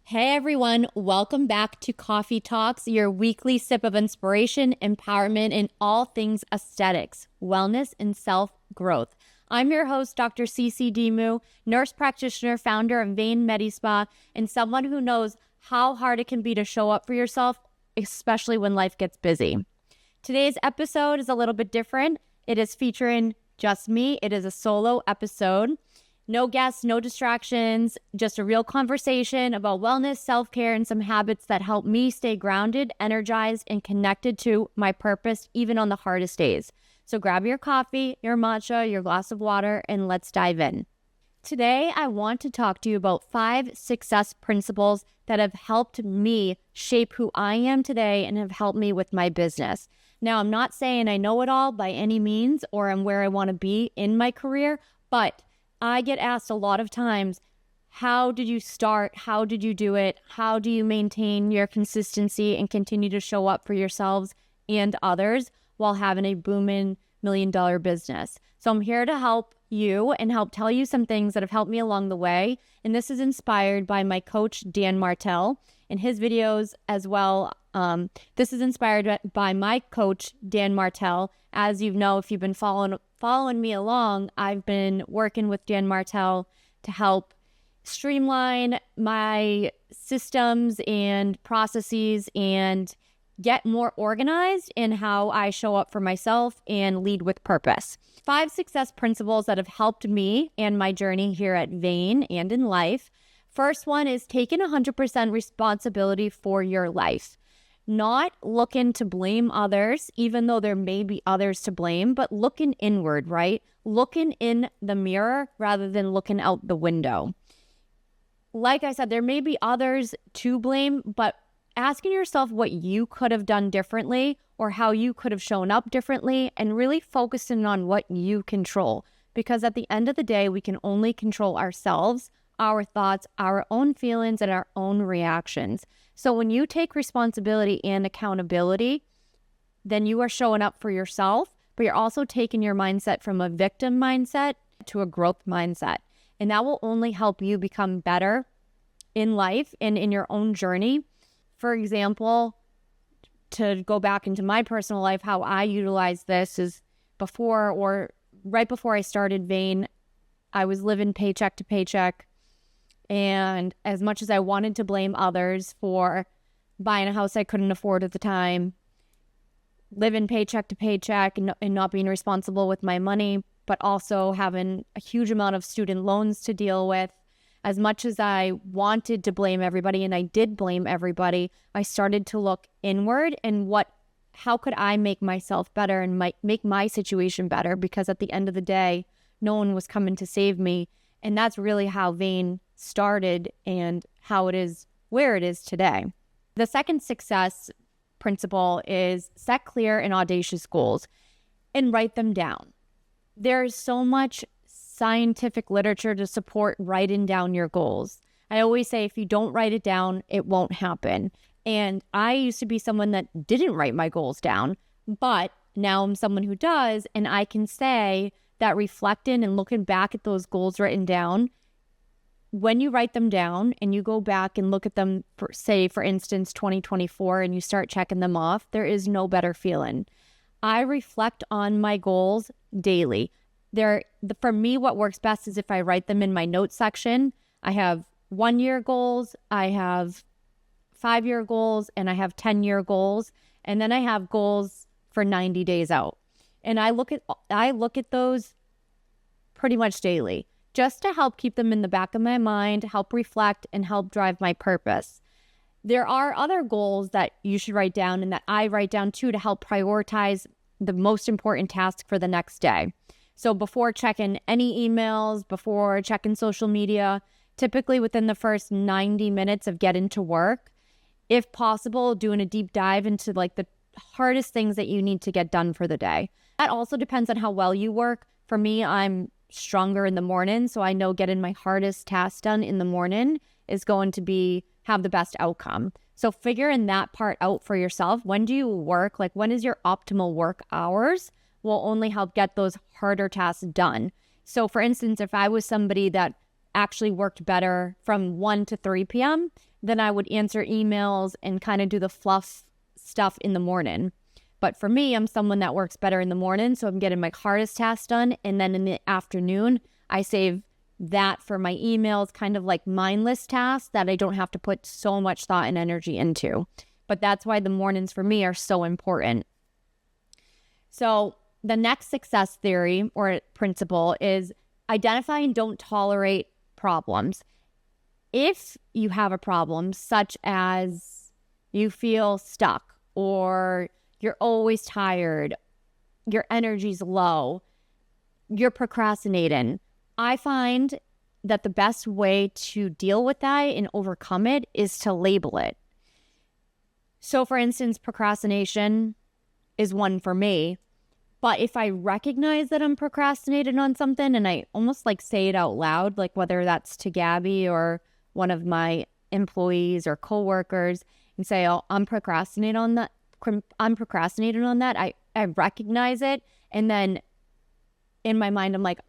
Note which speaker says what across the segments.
Speaker 1: Hey everyone, welcome back to Coffee Talks, your weekly sip of inspiration, empowerment, and all things aesthetics, wellness, and self-growth. I'm your host, Dr. CC Dimou, nurse practitioner, founder of Vein Medispa, and someone who knows how hard it can be to show up for yourself, especially when life gets busy. Today's episode is a little bit different. It is featuring just me. It is a solo episode. No guests, no distractions, just a real conversation about wellness, self-care, and some habits that help me stay grounded, energized, and connected to my purpose, even on the hardest days. So grab your coffee, your matcha, your glass of water, and let's dive in. Today, I want to talk to you about 5 success principles that have helped me shape who I am today and have helped me with my business. Now, I'm not saying I know it all by any means or I'm where I want to be in my career, but I get asked a lot of times, how did you start? How did you do it? How do you maintain your consistency and continue to show up for yourselves and others while having a booming $1 million business? So I'm here to help you and help tell you some things that have helped me along the way. And this is inspired by my coach, Dan Martell, and his videos as well. This is inspired by my coach, Dan Martell. As you know, if you've been following me along, I've been working with Dan Martell to help streamline my systems and processes and get more organized in how I show up for myself and lead with purpose. 5 success principles that have helped me and my journey here at Vein and in life. First one is taking 100% responsibility for your life. Not looking to blame others, even though there may be others to blame, but looking inward, right? Looking in the mirror rather than looking out the window. Like I said, there may be others to blame, but asking yourself what you could have done differently or how you could have shown up differently and really focusing on what you control. Because at the end of the day, we can only control ourselves, our thoughts, our own feelings, and our own reactions. So when you take responsibility and accountability, then you are showing up for yourself, but you're also taking your mindset from a victim mindset to a growth mindset. And that will only help you become better in life and in your own journey. For example, to go back into my personal life, how I utilize this is right before I started Vein, I was living paycheck to paycheck. And as much as I wanted to blame others for buying a house I couldn't afford at the time, living paycheck to paycheck and not being responsible with my money, but also having a huge amount of student loans to deal with, as much as I wanted to blame everybody, and I did blame everybody, I started to look inward and how could I make myself better and make my situation better? Because at the end of the day, no one was coming to save me. And that's really how Vein started and how it is where it is today. The second success principle is set clear and audacious goals and write them down. There's so much scientific literature to support writing down your goals. I always say if you don't write it down, it won't happen. And I used to be someone that didn't write my goals down, but now I'm someone who does, and I can say that reflecting and looking back at those goals written down, when you write them down and you go back and look at them, for instance, 2024, and you start checking them off, there is no better feeling. I reflect on my goals daily. For me, what works best is if I write them in my notes section. I have 1-year goals, I have 5-year goals, and I have 10-year goals, and then I have goals for 90 days out. And I look at those pretty much daily, just to help keep them in the back of my mind, help reflect, and help drive my purpose. There are other goals that you should write down and that I write down too to help prioritize the most important task for the next day. So before checking any emails, before checking social media, typically within the first 90 minutes of getting to work, if possible, doing a deep dive into like the hardest things that you need to get done for the day. That also depends on how well you work. For me, I'm stronger in the morning, so I know getting my hardest task done in the morning is going to have the best outcome. So figuring that part out for yourself. When do you work? Like, when is your optimal work hours? Will only help get those harder tasks done. So for instance, if I was somebody that actually worked better from 1 to 3 p.m. Then I would answer emails and kind of do the fluff stuff in the morning. But for me, I'm someone that works better in the morning, so I'm getting my hardest tasks done. And then in the afternoon, I save that for my emails, kind of like mindless tasks that I don't have to put so much thought and energy into. But that's why the mornings for me are so important. So the next success theory or principle is identify and don't tolerate problems. If you have a problem, such as you feel stuck or you're always tired, your energy's low, you're procrastinating, I find that the best way to deal with that and overcome it is to label it. So for instance, procrastination is one for me. But if I recognize that I'm procrastinating on something and I almost like say it out loud, like whether that's to Gabby or one of my employees or coworkers, and say, oh, I'm procrastinating on that. I recognize it. And then in my mind, I'm like,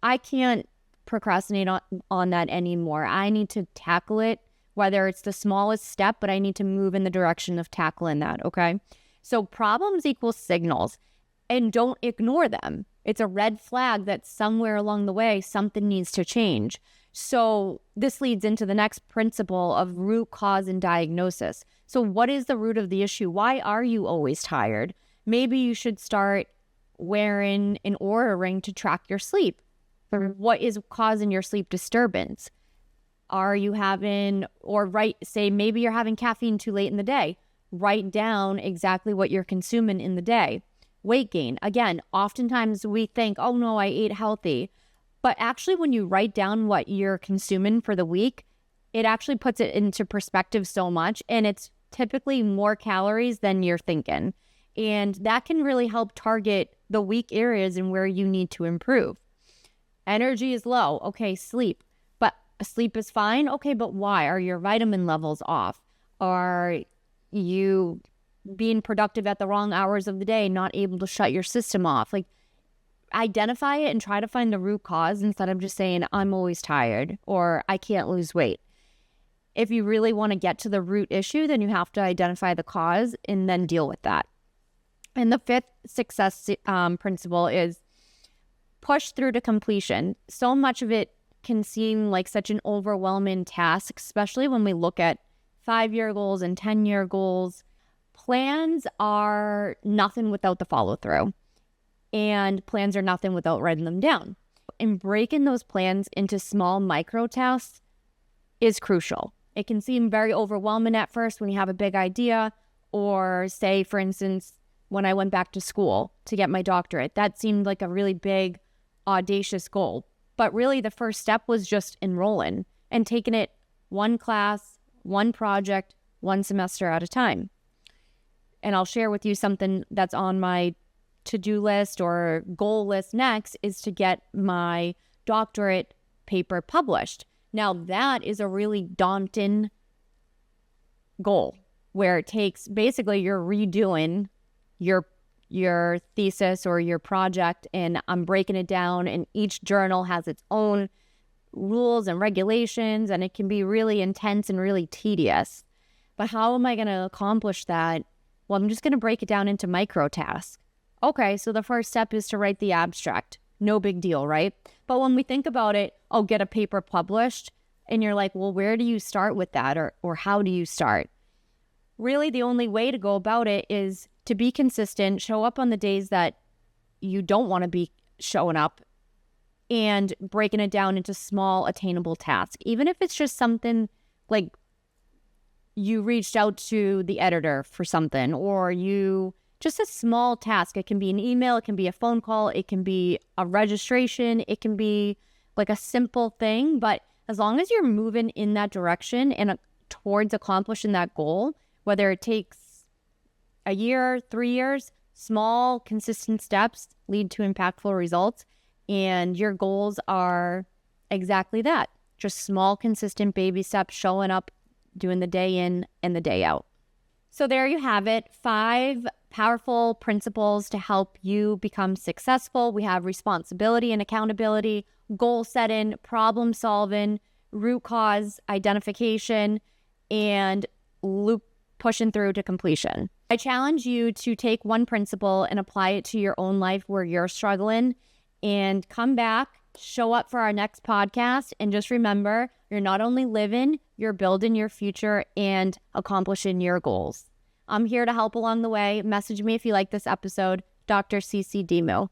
Speaker 1: I can't procrastinate on that anymore. I need to tackle it, whether it's the smallest step, but I need to move in the direction of tackling that. Okay. So problems equal signals. And don't ignore them. It's a red flag that somewhere along the way, something needs to change. So this leads into the next principle of root cause and diagnosis. So what is the root of the issue? Why are you always tired? Maybe you should start wearing an Oura ring to track your sleep. What is causing your sleep disturbance? Are you having, say maybe you're having caffeine too late in the day. Write down exactly what you're consuming in the day. Weight gain. Again, oftentimes we think, oh no, I ate healthy. But actually when you write down what you're consuming for the week, it actually puts it into perspective so much. And it's typically more calories than you're thinking. And that can really help target the weak areas and where you need to improve. Energy is low. Okay, sleep. But sleep is fine. Okay, but why? Are your vitamin levels off? Are you being productive at the wrong hours of the day, not able to shut your system off? Like, identify it and try to find the root cause instead of just saying, I'm always tired or I can't lose weight. If you really want to get to the root issue, then you have to identify the cause and then deal with that. And the fifth success principle is push through to completion. So much of it can seem like such an overwhelming task, especially when we look at 5-year goals and 10-year goals. Plans are nothing without the follow through, and plans are nothing without writing them down. And breaking those plans into small micro tasks is crucial. It can seem very overwhelming at first when you have a big idea, or say, for instance, when I went back to school to get my doctorate, that seemed like a really big, audacious goal. But really the first step was just enrolling and taking it one class, one project, one semester at a time. And I'll share with you something that's on my to-do list or goal list next is to get my doctorate paper published. Now that is a really daunting goal where it takes, basically you're redoing your thesis or your project, and I'm breaking it down, and each journal has its own rules and regulations, and it can be really intense and really tedious. But how am I going to accomplish that? Well, I'm just going to break it down into micro tasks. Okay, so the first step is to write the abstract. No big deal, right? But when we think about it, get a paper published, and you're like, well, where do you start with that? Or how do you start? Really, the only way to go about it is to be consistent, show up on the days that you don't want to be showing up, and breaking it down into small, attainable tasks. Even if it's just something like you reached out to the editor for something, or just a small task. It can be an email, it can be a phone call, it can be a registration, it can be like a simple thing. But as long as you're moving in that direction and towards accomplishing that goal, whether it takes a year, 3 years, small, consistent steps lead to impactful results. And your goals are exactly that. Just small, consistent baby steps, showing up, doing the day in and the day out. So there you have it. 5 powerful principles to help you become successful. We have responsibility and accountability, goal setting, problem solving, root cause identification, and loop pushing through to completion. I challenge you to take one principle and apply it to your own life where you're struggling, and come back, show up for our next podcast, and just remember, you're not only living, you're building your future and accomplishing your goals. I'm here to help along the way. Message me if you like this episode. Dr. CC Dimou.